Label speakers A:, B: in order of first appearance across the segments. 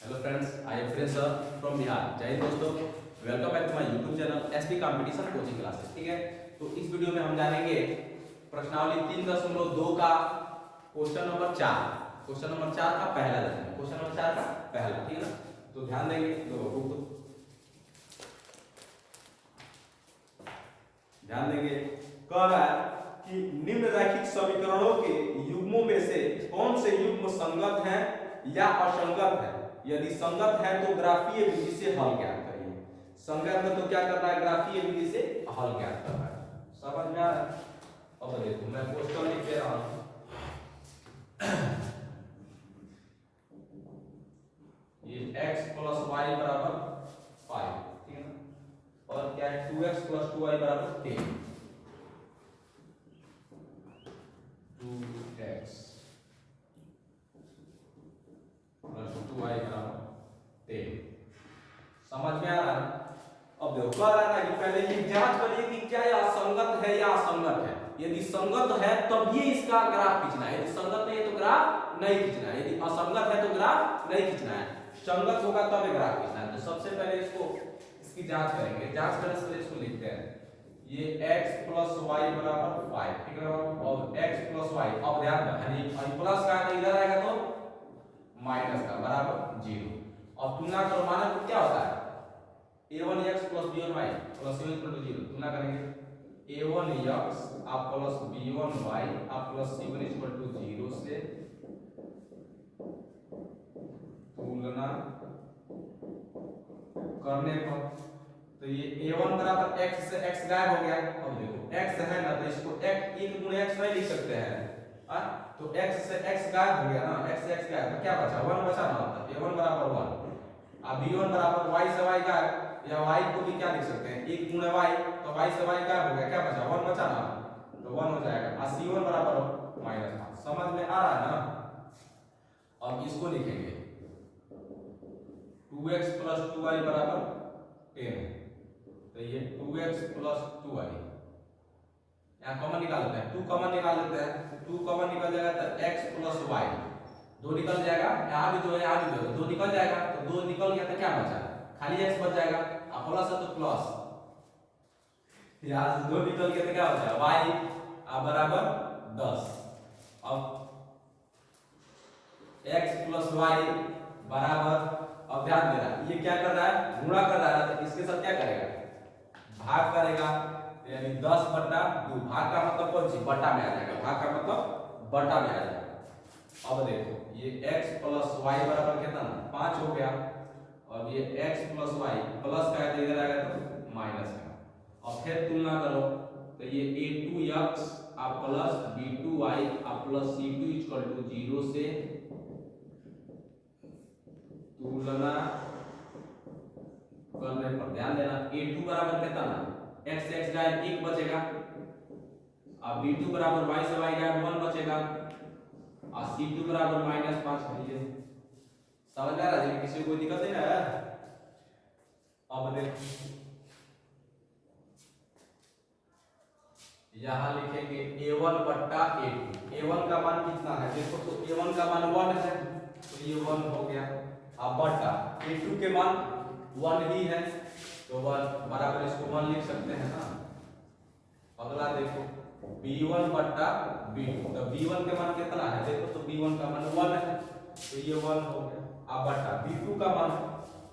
A: Hello friends, I am friend sir from Bihar. जय हिंद दोस्तों, welcome back to my YouTube channel SP competition coaching classes. ठीक है, तो इस वीडियो में हम जानेंगे प्रश्नावली 3.2 का क्वेश्चन नंबर 4। क्वेश्चन नंबर 4 का पहला जानेंगे, क्वेश्चन नंबर 4 का पहला। ठीक है ना, तो ध्यान देंगे, ध्यान देंगे। कह रहा है कि निम्न रैखिक समीकरणों के युग्मों में से कौन से युग्म संगत हैं या असंगत है। यदि संगत है तो ग्राफीय विधि से हल ज्ञात करिए। संगत है तो क्या करना है, ग्राफीय विधि से हल ज्ञात करना है। समझ में आ रहा है? अब देखो मैं क्वेश्चन लिख दे रहा हूं। ये x + y = 5, ठीक है ना, और क्या है 2x + 2y = 10। 2x + 2y = 10। समझ में आ रहा है? अब देखो कह रहा है कि पहले ये जांच करिए कि क्या यह संगत है या असंगत है। यदि संगत है तब ये इसका ग्राफ खींचना है, यदि संगत नहीं है तो ग्राफ नहीं खींचना है, यदि असंगत है तो ग्राफ नहीं खींचना है, संगत होगा तब ये ग्राफ खींचना है। तो सबसे पहले इसकी जांच करेंगे। जांच करने से पहले इसको लिखते हैं, ये x + y = 5, ठीक है। और x + y, अब ध्यान दें प्लस का है इधर आएगा तो माइनस का बराबर 0। और तुलना करो, माना क्या होता है a1x + b1y + c1 = 0। तुलना करेंगे a1x + b1y + c1 = 0 से तुलना करने पर तो ये a1 = x से x गायब हो गया। अब देखो x है ना, तो इसको x 1 × x नहीं लिख सकते हैं, तो x से x गायब हो गया ना, x से x गायब, तो क्या बचा 1 बचा ना, मतलब a1 = 1। अब b1 = y से y गायब, या y को भी क्या लिख सकते हैं 1 × y, तो y से y गायब हो गया, क्या बचा 1 बचा ना, तो 1 हो जाएगा। और c1 = -5। समझ में आ रहा है ना? अब इसको लिखेंगे 2x + 2y = 10, तो ये 2x + 2y यहाँ कॉमन निकाल लेते हैं, 2 कॉमन निकाल लेते हैं, 2 कॉमन निकल जाएगा तो x + y 2 निकल जाएगा, यहाँ भी 2 है, यहाँ भी 2 है, 2 निकल जाएगा, तो 2 निकल गया तो क्या बचा, खाली x बच जाएगा। अब प्लस है तो प्लस, यहाँ से 2 निकल गया तो क्या बचा y बराबर 10। अब x + y बराबर, अब ध्यान देना ये क्या कर रहा है, गुणा कर रहा है, तो इसके साथ क्या करेगा, भाग करेगा, यानी 10/2। भाग का मतलब कौन सी, बटा में आ जाएगा, भाग का मतलब बटा में आ जाएगा। अब देखो ये x + y बराबर कितना, 5 हो गया। अब ये x + y प्लस का है तो इधर आएगा तो माइनस का। अब फिर तुलना करो, तो ये a2x + b2y + c2 = 0 से तुलना करने पर ध्यान देना a2 बराबर कितना ना, x से x गायब 1 बचेगा, अब b2 बराबर y से y गायब 1 बचेगा, और c2 बराबर -5 है। समझ आ रहा है? किसी को कोई दिक्कत नहीं है? अब देखो यहां लिखेंगे a1/a2। a1 का मान कितना है देखो, तो a1 का मान 1 है, तो ये 1 हो गया। अब बटा a2 के मान 1 ही है, तो 1 बराबर, इसको 1 लिख सकते हैं ना। अगला देखो b1/b2, तो b1 के मान कितना है देखो, तो b1 का मान 1 है, तो ये 1 हो गया। अब बटा b2 का मान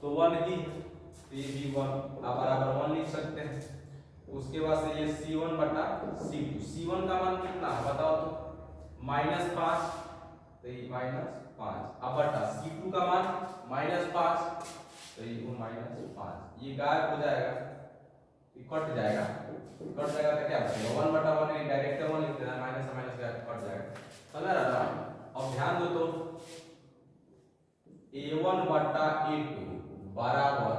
A: तो 1 ही, तो ये b1 बराबर 1 लिख सकते हैं। उसके बाद से ये c1/c2, c1 का मान कितना है बताओ तो, -5, तो ये -5। अब बटा c2 का मान -5, तो ये -5, ये गायब हो जाएगा, ये कट जाएगा, कट जाएगा तो क्या बचेगा 1/1, ये डायरेक्ट 1 लिख देना, माइनस से माइनस कट जाएगा। समझ रहा है? अब ध्यान दो तो a1/a2 बराबर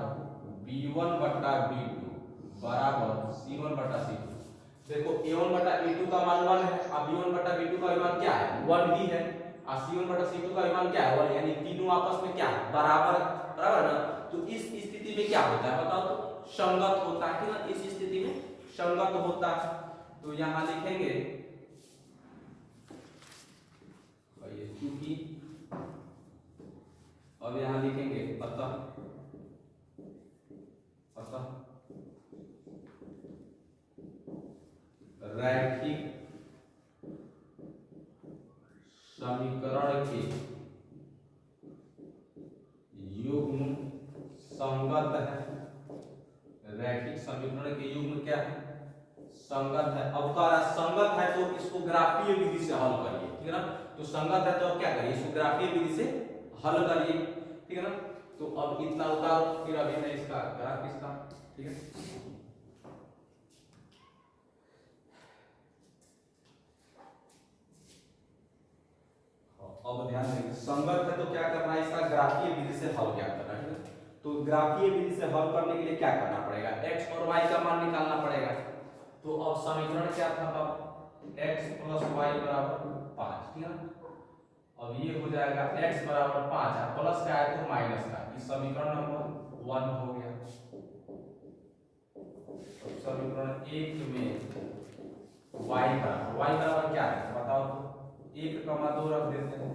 A: b1/b2 बराबर c1/c2। देखो a1/a2 का मान 1 है, अब b1/b2 का मान क्या है 1 ही है, और c1/c2 का मान क्या है 1, यानी तीनों आपस में क्या है बराबर, बराबर ना। तो इस स्थिति में क्या होता है बताओ तो, संगत होता है ना, इस स्थिति में संगत होता है। तो यहां लिखेंगे क्योंकि अब यहाँ लिखेंगे अतः रैखिक समीकरण के युग्म संगत है। रैखिक समीकरण के युग्म क्या है? संगत है। अब कह रहा संगत है तो इसको ग्राफीय विधि से हल करिए, ठीक है ना। तो संगत है तो अब क्या करिए, इसको ग्राफीय विधि से हल करिए, ठीक है ना। तो अब इतना उतारो, फिर अभी मैं इसका ग्राफ खींचता, ठीक है। अब ध्यान देंगे, संगत है तो क्या करना है, इसका ग्राफीय विधि से हल क्या करना है, तो ग्राफीय विधि से हल करने के लिए क्या करना पड़ेगा, x और y का मान निकालना पड़ेगा। तो अब समीकरण क्या था तब, x प्लस y बराबर 5, ठीक है। अब ये हो जाएगा x बराबर 5 है, प्लस का है तो माइनस का, इस समीकरण नंबर 1 हो गया। तो समीकरण 1 में y बराबर क्या है बताओ तो, 1,2 रख देते हैं,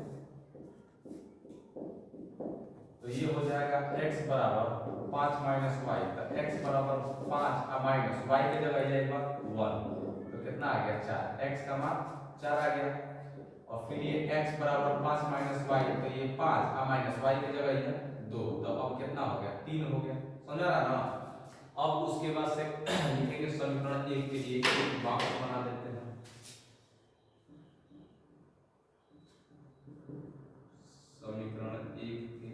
A: तो ये हो जाएगा x बराबर 5 माइनस वाई, तो x बराबर 5 माइनस y की जगह जाएगा 1, तो कितना आ गया 4, x का मान 4 आ गया। और फिर ये x बराबर 5 माइनस वाई, तो ये 5 माइनस y की जगह है 2, तो अब कितना हो गया 3 हो गया, समझ रहा ना। अब उसके बाद से लिखेंगे समीकरण 1 के लिए एक बॉक्स बना देते हैं। समीकरण 1 के लिए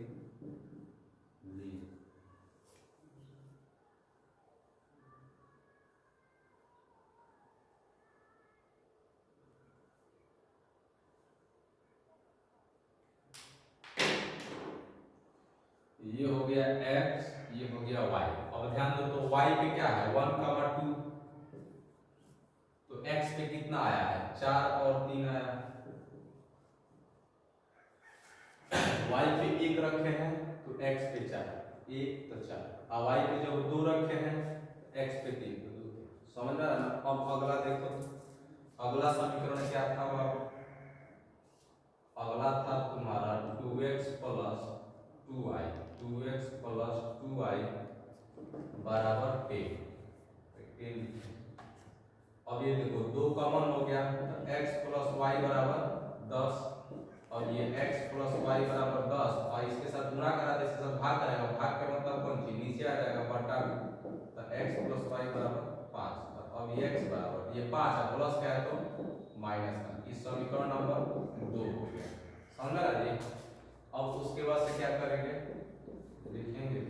A: ये हो गया x, ये हो गया y। अब ध्यान दो तो y पे क्या है 1,2, तो x पे कितना आया है 4 और 3 आया, y पे 1 रखे हैं तो x पे 4, 1 तो 4, और y पे जब 2 रखे हैं x पे 3 तो 2, समझ रहा है ना। अब अगला देखो, अगला समीकरण क्या था, अगला था तुम्हारा 2x plus 2y, 2x plus 2y बराबर 10। अब ये देखो 2 कॉमन हो गया, तो x प्लस वाई बराबर 10, और ये x प्लस वाई बराबर 10, और इसके साथ गुणा करा दे, इसके साथ भाग करेगा, भाग का मतलब कौन चीज नीचे आ जाएगा बटा में, तो x प्लस वाई बराबर 5, तो अब ये x बराबर ये 5 है, प्लस का है तो माइनस का, इस समीकरण नंबर 2 हो गया, समझ रहा जी। अब उसके बाद से क्या करेंगे, लिखेंगे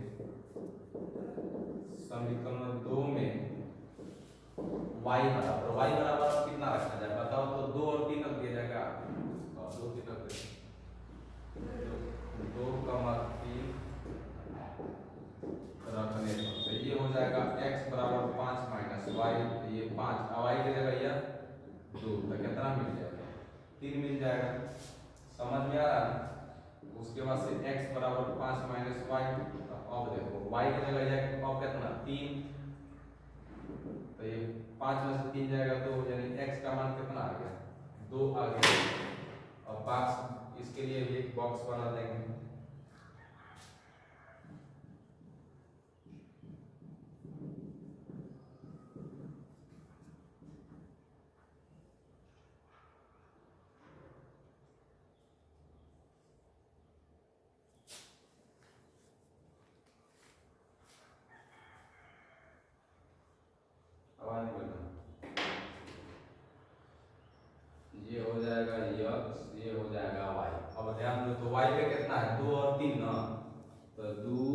A: समीकरण 2 में y बराबर कितना रखा जाए बताओ तो, 2 और 3 रख दिया जाएगा, और 2 3 रख देंगे, 2,3 रखने तो ये हो जाएगा x बराबर 5 माइनस वाई, ये 5 y की जगह यह 2, तो कितना मिल जाएगा 3 मिल जाएगा, समझ में आ रहा है। उसके बाद से x बराबर 5 माइनस वाई, अब देखो y की जगह जाएगा अब कितना 3, तो ये 5 में से 3 जाएगा तो यानी x का मान कितना आ गया 2 आ गया। अब बॉक्स इसके लिए भी एक बॉक्स बना देंगे, ये हो जाएगा x, ये हो जाएगा y। अब ध्यान दो तो y पे कितना है 2 और 3 ना, तो 2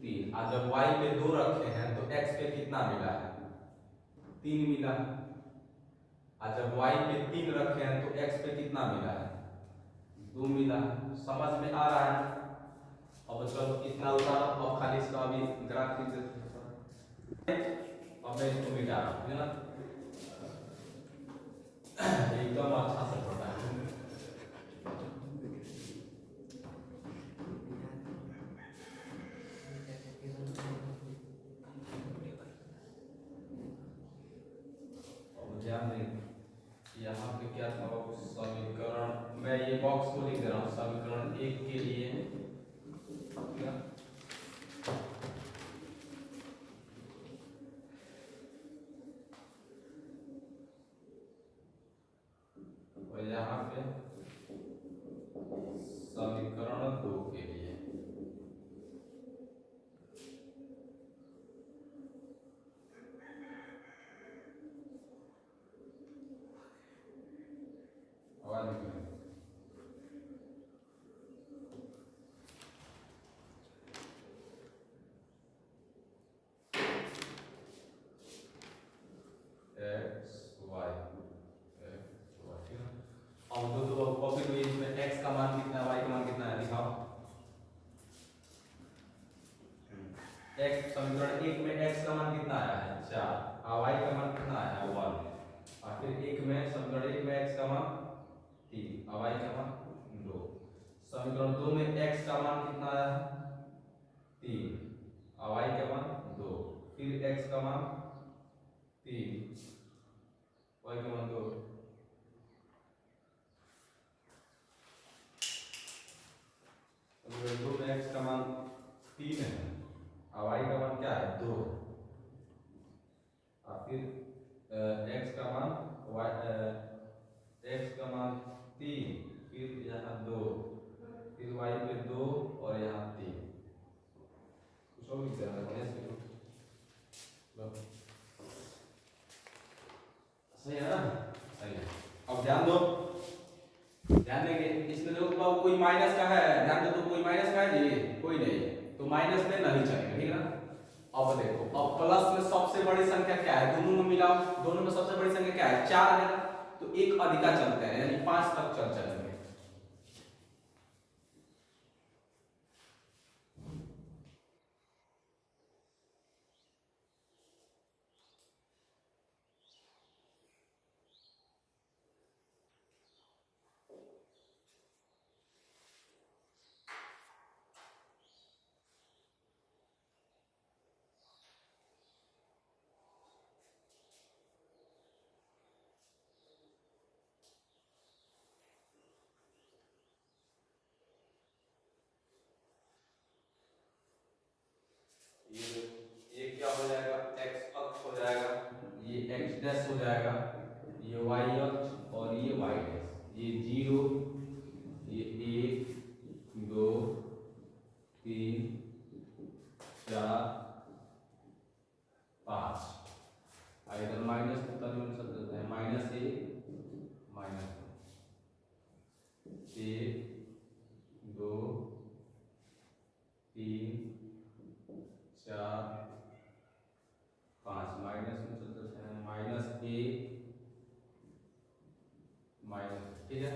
A: 3, और जब y पे 2 रखे हैं तो x पे कितना मिला है 3 मिला, और जब y पे 3 रखे हैं तो x पे कितना मिला है 2 मिला, समझ में आ रहा है। अब चलो इतना उतारो, अब खाली इसका अभी ग्राफ खींच देते हैं, अब मैं इसको मिटा रहा हूँ, है ना, एकदम अच्छा से पढ़ना है। ध्यान दें यहाँ पे क्या था समीकरण, मैं ये बॉक्स को लिख दे रहा हूँ, समीकरण 1 के लिए x समीकरण एक में x का मान कितना आया है 4 और y का मान कितना आया है 1 और फिर एक में समीकरण एक में x का मान 3 और y का मान 2। समीकरण दो में x का मान कितना आया है 3 और y का मान 2 फिर x का मान 3 y का मान 2। समीकरण दो में x का मान 3 है और y का मान क्या है 2 और फिर x का मान x का मान 3 फिर यहाँ 2 फिर y पे 2 और यहाँ 3 कुछ और भी सही है ना सही है। अब ध्यान दो ध्यान देंगे इसमें देखो कोई माइनस का है ध्यान दो तो कोई माइनस का है जी कोई नहीं तो माइनस में नहीं चलेगा ठीक है ना। अब देखो अब प्लस में सबसे बड़ी संख्या क्या है दोनों में मिलाओ दोनों में सबसे बड़ी संख्या क्या है 4 है तो एक अधिका चलते हैं यानी 5 तक चलेंगे। ये क्या हो जाएगा x अक्ष हो जाएगा ये x डैश हो जाएगा ये y अक्ष और ये y डैश ये 0 ये 1 2 3 4 5 इधर माइनस सब देते हैं माइनस 1 माइनस 1 2 3 4 5 माइनस में चल देते हैं माइनस 1 माइनस ठीक है।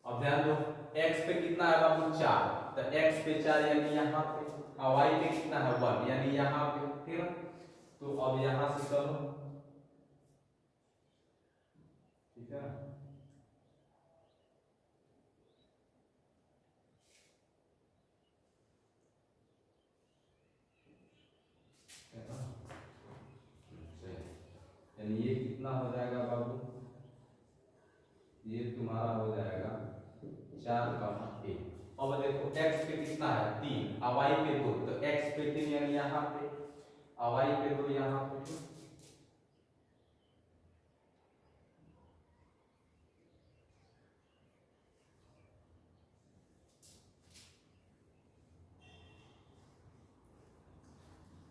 A: अब ध्यान दो x पे कितना है बाबू 4 तो x पे 4 यानी यहाँ पे और y पे कितना है 1 यानी यहाँ पे ठीक है। तो अब यहाँ से करो ठीक है यानी ये कितना हो जाएगा बाबू ये तुम्हारा हो जाएगा 4 का 1। अब देखो x पे कितना है 3 और y पे 2 तो x पे 3 यानी यहाँ पे और y पे 2 यहाँ पे।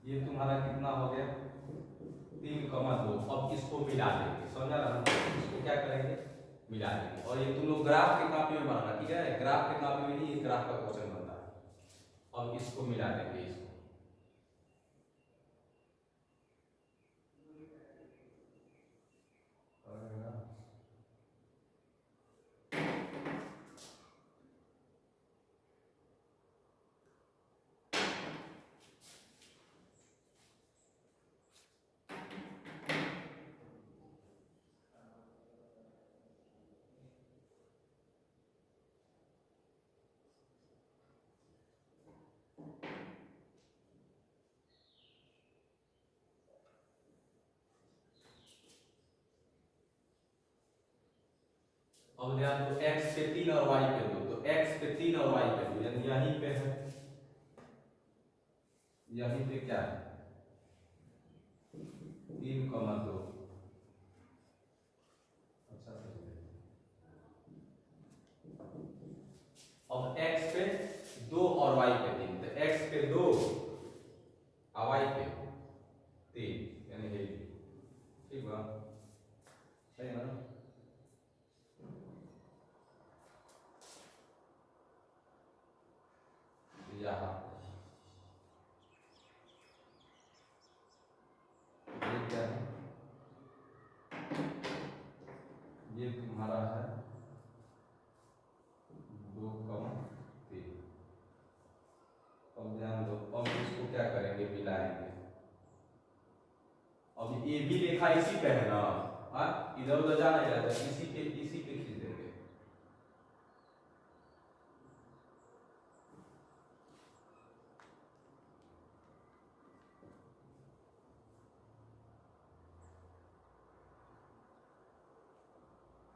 A: ये तुम्हारा कितना हो गया 3,2। अब इसको मिला देंगे समझा ना इसको क्या करेंगे मिला देंगे और ये तुम लोग ग्राफ के कॉपी में बनाना ठीक है ग्राफ के कॉपी में नहीं ये ग्राफ का क्वेश्चन बनता है। अब इसको मिला देंगे इसको अब ध्यान दो x पे 3 और y पे 2 तो x पे 3 और y पे 2 यानी यहीं पे है यहीं पे क्या है 3,2। अच्छा अब x पे 2 और y पे 3 तो x पे 2 और y पे 3 यानी ये ठीक हुआ सही है ना। यहाँ ये क्या है ये तुम्हारा है 2,3। अब ध्यान दो अब इसको क्या करेंगे, मिलाएंगे। अब ये भी रेखा इसी पे है ना, हाँ इधर उधर जाना ही रहता है, इसी पे खींच देंगे।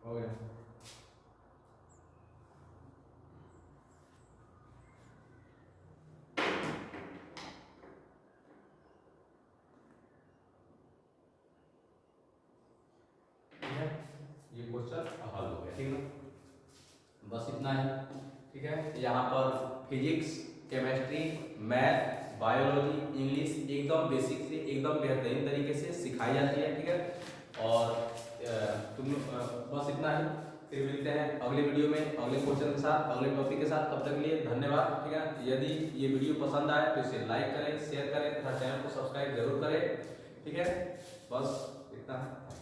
A: हो गया। ये क्वेश्चन हल हो गया, ठीक है, बस इतना ही। ठीक है, यहाँ पर physics, chemistry, math, biology, English एकदम बेसिक से एकदम बेहतरीन तरीके से सिखाई जाती है। ठीक है, और तुम बस इतना ही। फिर मिलते हैं अगले वीडियो में अगले क्वेश्चन के साथ, अगले टॉपिक के साथ। तब तक के लिए धन्यवाद। ठीक है, यदि ये वीडियो पसंद आए तो इसे लाइक करें, शेयर करें तथा चैनल को सब्सक्राइब जरूर करें। ठीक है, बस इतना है।